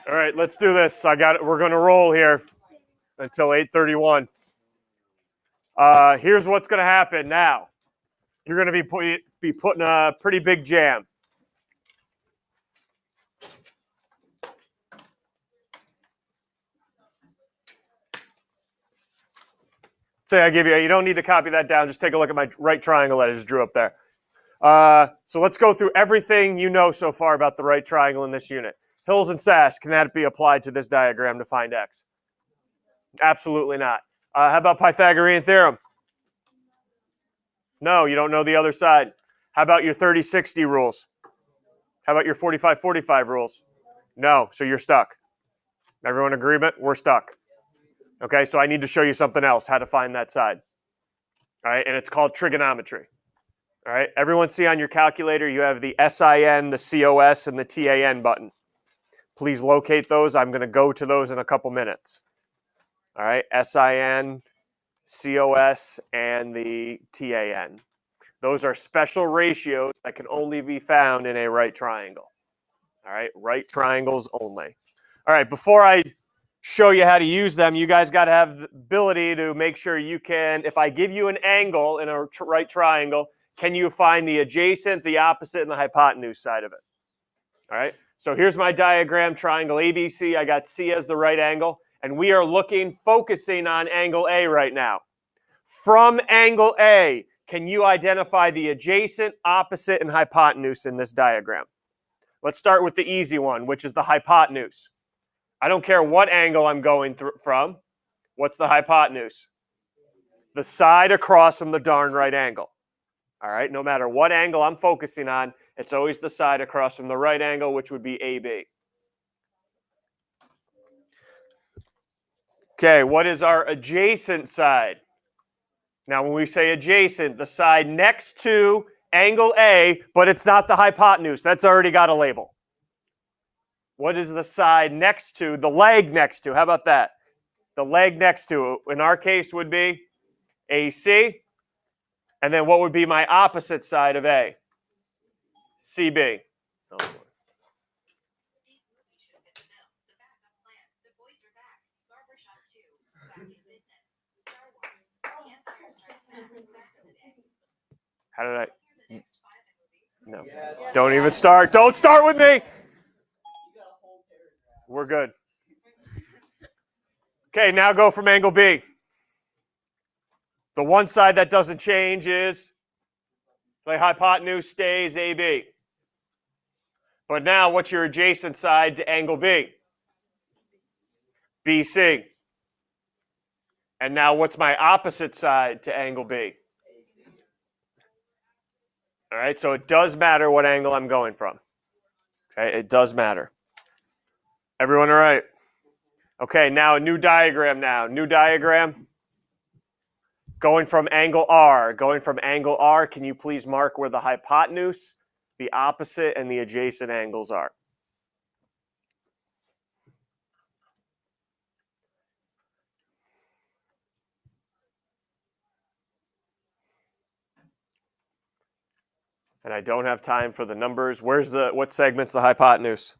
All right, let's do this. We're going to roll here until 8:31. Here's what's going to happen now. You're going to be put in a pretty big jam. Say I give you don't need to copy that down. Just take a look at my right triangle that I just drew up there. So let's go through everything you know so far about the right triangle in this unit. Hills and Sass, can that be applied to this diagram to find x? Absolutely not. How about Pythagorean theorem? No, you don't know the other side. How about your 30-60 rules? How about your 45-45 rules? No, so you're stuck. Everyone agreement? We're stuck. Okay, so I need to show you something else, how to find that side. All right, and it's called trigonometry. All right, everyone see on your calculator you have the SIN, the COS, and the TAN button. Please locate those. I'm going to go to those in a couple minutes. All right, SIN, COS, and the TAN. Those are special ratios that can only be found in a right triangle. All right, right triangles only. All right, before I show you how to use them, you guys got to have the ability to make sure you can, if I give you an angle in a right triangle, can you find the adjacent, the opposite, and the hypotenuse side of it? All right, so here's my diagram, triangle ABC. I got C as the right angle, and we are focusing on angle A right now. From angle A, can you identify the adjacent, opposite, and hypotenuse in this diagram? Let's start with the easy one, which is the hypotenuse. I don't care what angle I'm going from. What's the hypotenuse? The side across from the darn right angle. All right, no matter what angle I'm focusing on, it's always the side across from the right angle, which would be AB. Okay, what is our adjacent side? Now, when we say adjacent, the side next to angle A, but it's not the hypotenuse. That's already got a label. What is the side next to, the leg next to? How about that? The leg next to, in our case, would be AC. And then what would be my opposite side of A? CB. Oh, how did I? No. Don't even start. Don't start with me. We're good. Okay, now go from angle B. The one side that doesn't change is the hypotenuse stays AB. But now what's your adjacent side to angle B? BC. And now what's my opposite side to angle B? All right, so it does matter what angle I'm going from. Okay, it does matter. Everyone all right? Okay, now a new diagram now. New diagram. Going from angle R. Going from angle R, can you please mark where the hypotenuse, the opposite, and the adjacent angles are? And I don't have time for the numbers. What segment's the hypotenuse?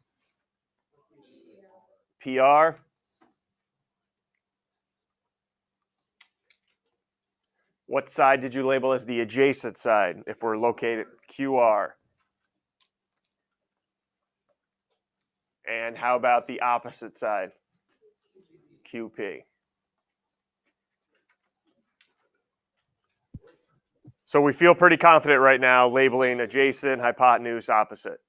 PR. What side did you label as the adjacent side if we're located QR? And how about the opposite side? QP. So we feel pretty confident right now labeling adjacent, hypotenuse, opposite,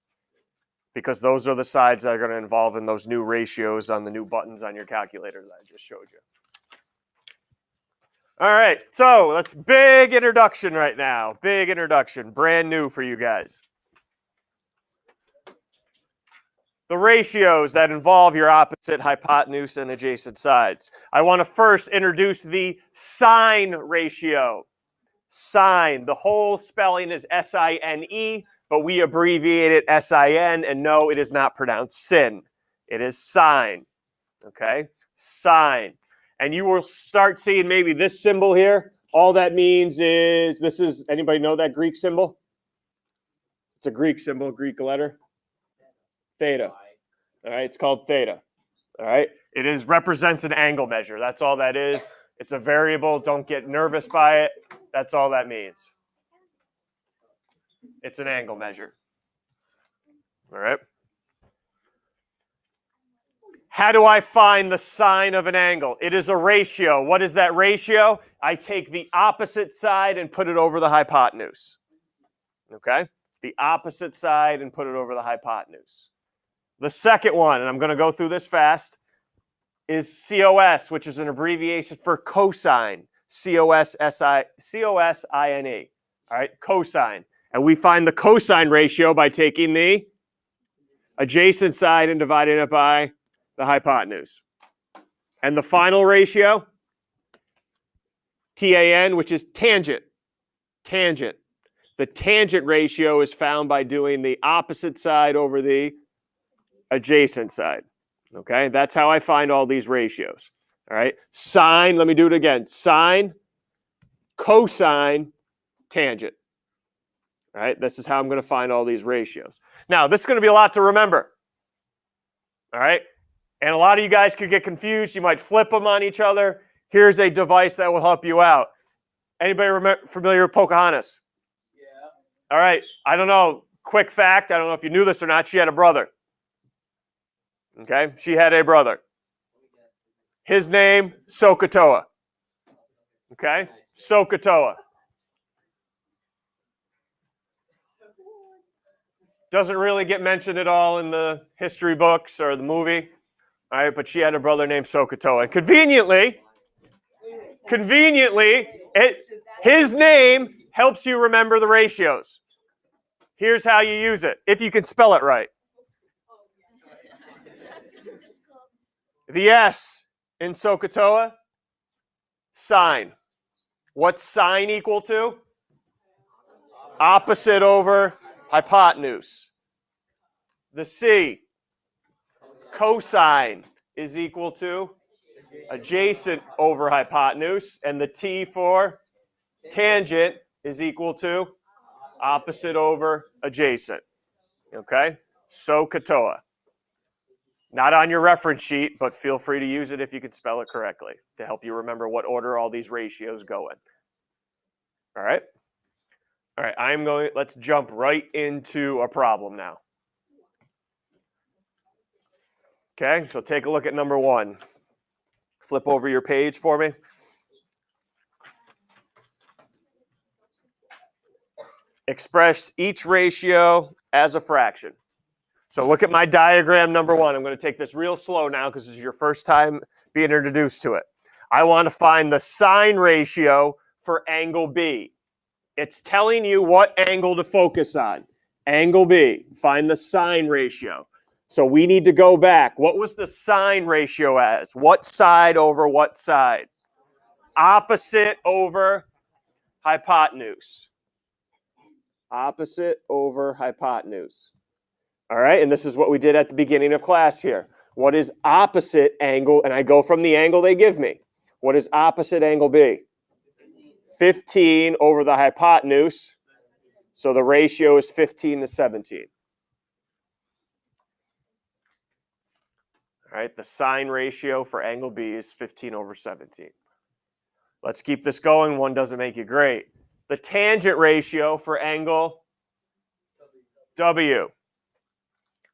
because those are the sides that are going to involve in those new ratios on the new buttons on your calculator that I just showed you. All right, so that's big introduction right now. Big introduction, brand new for you guys. The ratios that involve your opposite, hypotenuse, and adjacent sides. I want to first introduce the sine ratio. Sine, the whole spelling is S-I-N-E, but we abbreviate it S-I-N, and no, it is not pronounced sin. It is sine, okay? Sine. And you will start seeing maybe this symbol here. All that means is, anybody know that Greek symbol? It's a Greek symbol, Greek letter. Theta. All right, it's called theta. All right, it represents an angle measure. That's all that is. It's a variable. Don't get nervous by it. That's all that means. It's an angle measure. All right. How do I find the sine of an angle? It is a ratio. What is that ratio? I take the opposite side and put it over the hypotenuse. Okay? The opposite side and put it over the hypotenuse. The second one, and I'm going to go through this fast, is COS, which is an abbreviation for cosine. C-O-S-I-N-E. All right, cosine. And we find the cosine ratio by taking the adjacent side and dividing it by the hypotenuse. And the final ratio, TAN, which is tangent. Tangent. The tangent ratio is found by doing the opposite side over the adjacent side. Okay, that's how I find all these ratios. All right, sine, let me do it again. Sine, cosine, tangent. All right, this is how I'm going to find all these ratios. Now, this is going to be a lot to remember. All right, and a lot of you guys could get confused. You might flip them on each other. Here's a device that will help you out. Anybody familiar with Pocahontas? Yeah. All right, I don't know. Quick fact, I don't know if you knew this or not. She had a brother. Okay, she had a brother. His name, Sokotoa. Okay, Sokotoa. Doesn't really get mentioned at all in the history books or the movie. All right, but she had a brother named Sokotoa. And conveniently, his name helps you remember the ratios. Here's how you use it, if you can spell it right. The S in Sokotoa, sine. What's sine equal to? Opposite over hypotenuse. The C, cosine, is equal to adjacent over hypotenuse. And the T for tangent is equal to opposite over adjacent. Okay? Sokotoa. Not on your reference sheet, but feel free to use it if you can spell it correctly to help you remember what order all these ratios go in. All right? All right, let's jump right into a problem now. Okay, so take a look at number 1. Flip over your page for me. Express each ratio as a fraction. So look at my diagram number 1. I'm going to take this real slow now because this is your first time being introduced to it. I want to find the sine ratio for angle B. It's telling you what angle to focus on. Angle B. Find the sine ratio. So we need to go back. What was the sine ratio as? What side over what side? Opposite over hypotenuse. Opposite over hypotenuse. All right, and this is what we did at the beginning of class here. What is opposite angle? And I go from the angle they give me. What is opposite angle B? 15 over the hypotenuse. So the ratio is 15 to 17. All right, the sine ratio for angle B is 15 over 17. Let's keep this going. One doesn't make you great. The tangent ratio for angle W.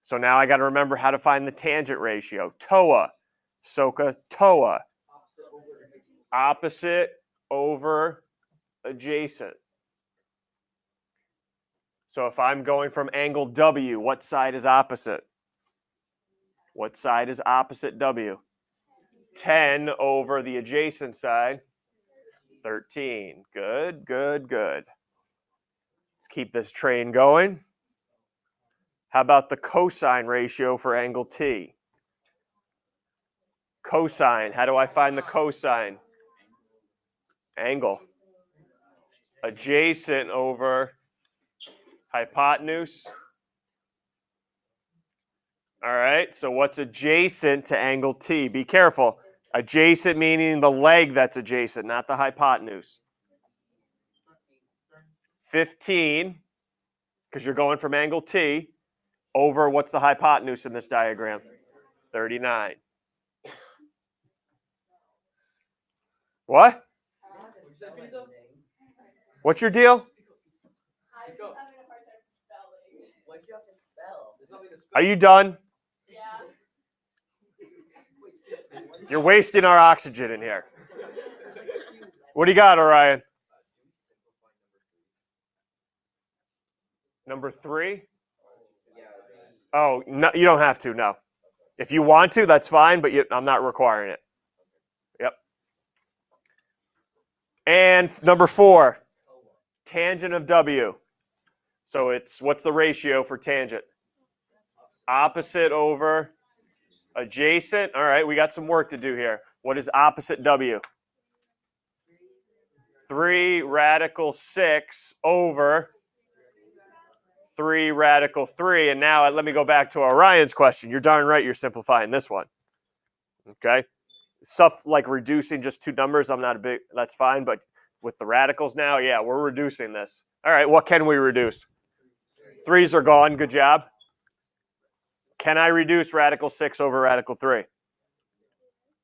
So now I got to remember how to find the tangent ratio. TOA, Sokotoa. Opposite over adjacent. So if I'm going from angle W, what side is opposite? What side is opposite W? 10 over the adjacent side. 13. Good, good, good. Let's keep this train going. How about the cosine ratio for angle T? Cosine. How do I find the cosine? Angle. Adjacent over hypotenuse. All right, so what's adjacent to angle T? Be careful. Adjacent meaning the leg that's adjacent, not the hypotenuse. 15, because you're going from angle T, over what's the hypotenuse in this diagram? 39. What? What's your deal? I'm just having a hard time spelling. Why'd you have to spell? Are you done? Yeah. You're wasting our oxygen in here. What do you got, Orion? Number 3? Oh, no, you don't have to, no. If you want to, that's fine, but I'm not requiring it. Yep. And number 4, tangent of W. So what's the ratio for tangent? Opposite over adjacent. All right, we got some work to do here. What is opposite W? 3 radical 6 over 3 radical 3. And now let me go back to Orion's question. You're darn right you're simplifying this one. Okay? Stuff like reducing just 2 numbers, that's fine. But with the radicals now, yeah, we're reducing this. All right, what can we reduce? 3's are gone. Good job. Can I reduce radical 6 over radical 3?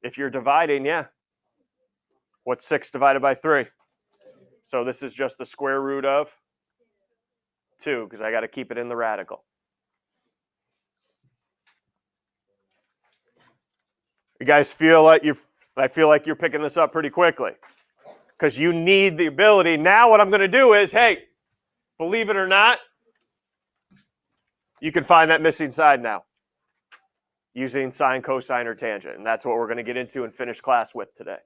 If you're dividing, yeah. What's 6 divided by 3? So this is just the square root of 2 because I got to keep it in the radical. You guys feel like I feel like you're picking this up pretty quickly because you need the ability. Now what I'm going to do is, hey, believe it or not, you can find that missing side now using sine, cosine, or tangent. And that's what we're going to get into and finish class with today.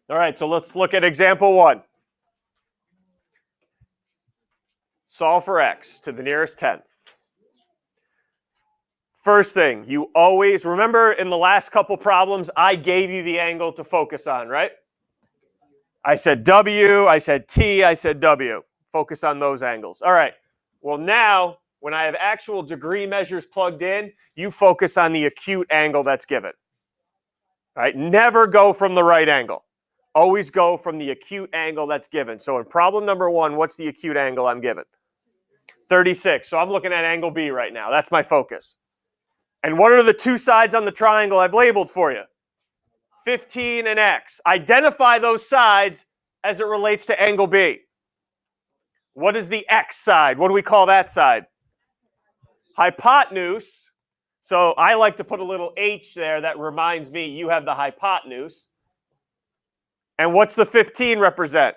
All right, so let's look at example 1. Solve for x to the nearest tenth. First thing, you always, remember in the last couple problems, I gave you the angle to focus on, right? I said W, I said T, I said W. Focus on those angles. All right, well now, when I have actual degree measures plugged in, you focus on the acute angle that's given. All right, never go from the right angle. Always go from the acute angle that's given. So in problem number 1, what's the acute angle I'm given? 36. So I'm looking at angle B right now. That's my focus. And what are the 2 sides on the triangle I've labeled for you? 15 and x. Identify those sides as it relates to angle B. What is the x side? What do we call that side? Hypotenuse. So I like to put a little h there that reminds me you have the hypotenuse. And what's the 15 represent?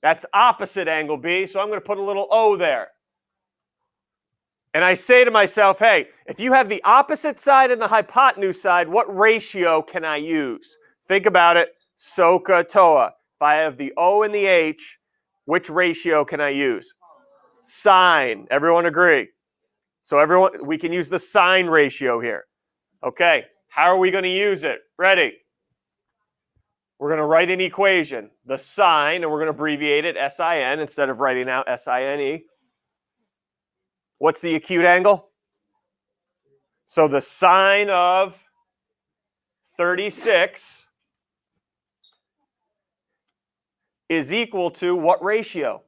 That's opposite angle B, so I'm going to put a little O there. And I say to myself, hey, if you have the opposite side and the hypotenuse side, what ratio can I use? Think about it, SOHCAHTOA. If I have the O and the H, which ratio can I use? Sine. Everyone agree? So we can use the sine ratio here. Okay, how are we going to use it? Ready? We're going to write an equation, the sine, and we're going to abbreviate it SIN instead of writing out SINE. What's the acute angle? So the sine of 36 is equal to what ratio?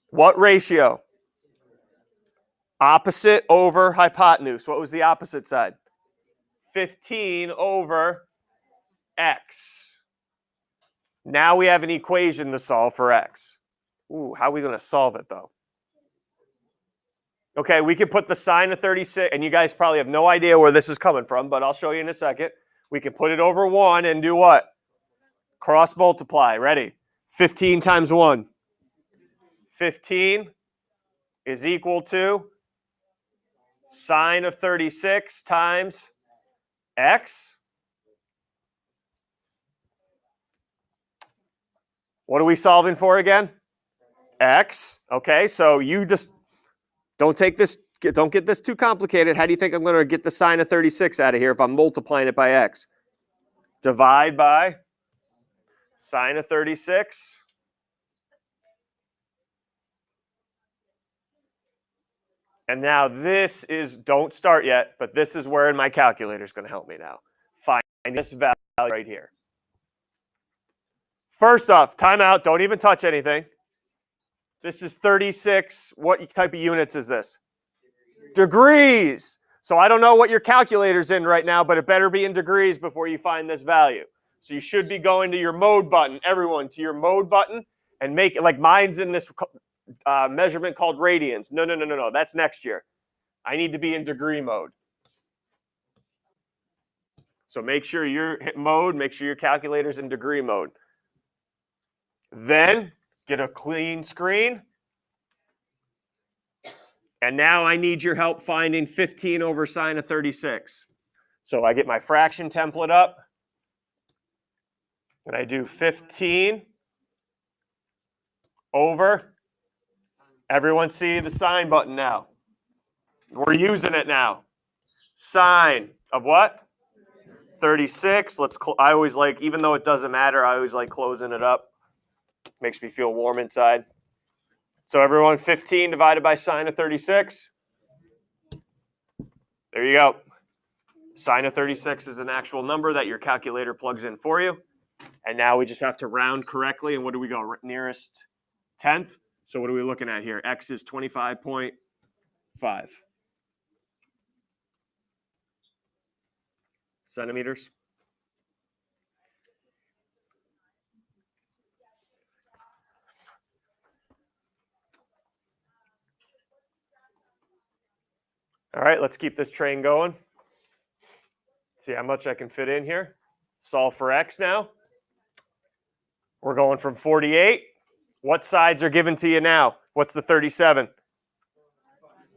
What ratio? Opposite over hypotenuse. What was the opposite side? 15 over x. Now we have an equation to solve for x. Ooh, how are we going to solve it, though? Okay, we can put the sine of 36, and you guys probably have no idea where this is coming from, but I'll show you in a second. We can put it over 1 and do what? Cross multiply. Ready? 15 times 1. 15 is equal to sine of 36 times x. What are we solving for again? X. Okay, so you just don't get this too complicated. How do you think I'm going to get the sine of 36 out of here if I'm multiplying it by x? Divide by sine of 36. And now this is, don't start yet, but this is where my calculator is going to help me now. Find this value right here. First off, time out, don't even touch anything. This is 36. What type of units is this? Degrees. So I don't know what your calculator's in right now, but it better be in degrees before you find this value. So you should be going to your mode button, everyone, to your mode button, and make it like mine's in this measurement called radians. No. That's next year. I need to be in degree mode. So make sure your mode, make sure your calculator's in degree mode. Then get a clean screen. And now I need your help finding 15 over sine of 36. So I get my fraction template up. And I do 15 over. Everyone see the sine button now. We're using it now. Sine of what? 36. I always like, even though it doesn't matter, I always like closing it up. Makes me feel warm inside. So everyone, 15 divided by sine of 36. There you go. Sine of 36 is an actual number that your calculator plugs in for you. And now we just have to round correctly. And what do we go? Nearest tenth. So what are we looking at here? X is 25.5. Centimeters. All right, let's keep this train going. See how much I can fit in here. Solve for X now. We're going from 48. What sides are given to you now? What's the 37?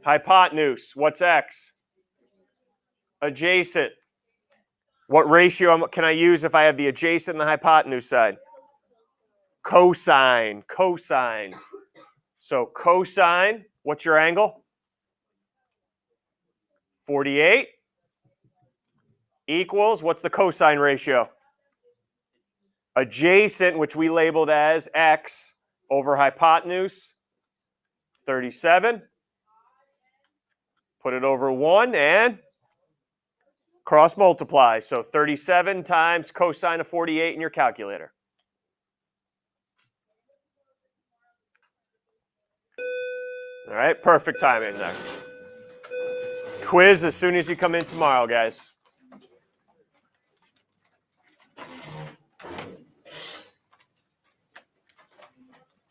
Hypotenuse. What's X? Adjacent. What ratio can I use if I have the adjacent and the hypotenuse side? Cosine. Cosine. So cosine, what's your angle? 48 equals, what's the cosine ratio? Adjacent, which we labeled as X, over hypotenuse, 37. Put it over 1 and cross multiply. So 37 times cosine of 48 in your calculator. All right, perfect timing there. Quiz as soon as you come in tomorrow, guys.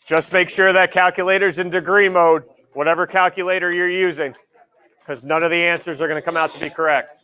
Just make sure that calculator's in degree mode, whatever calculator you're using, because none of the answers are going to come out to be correct.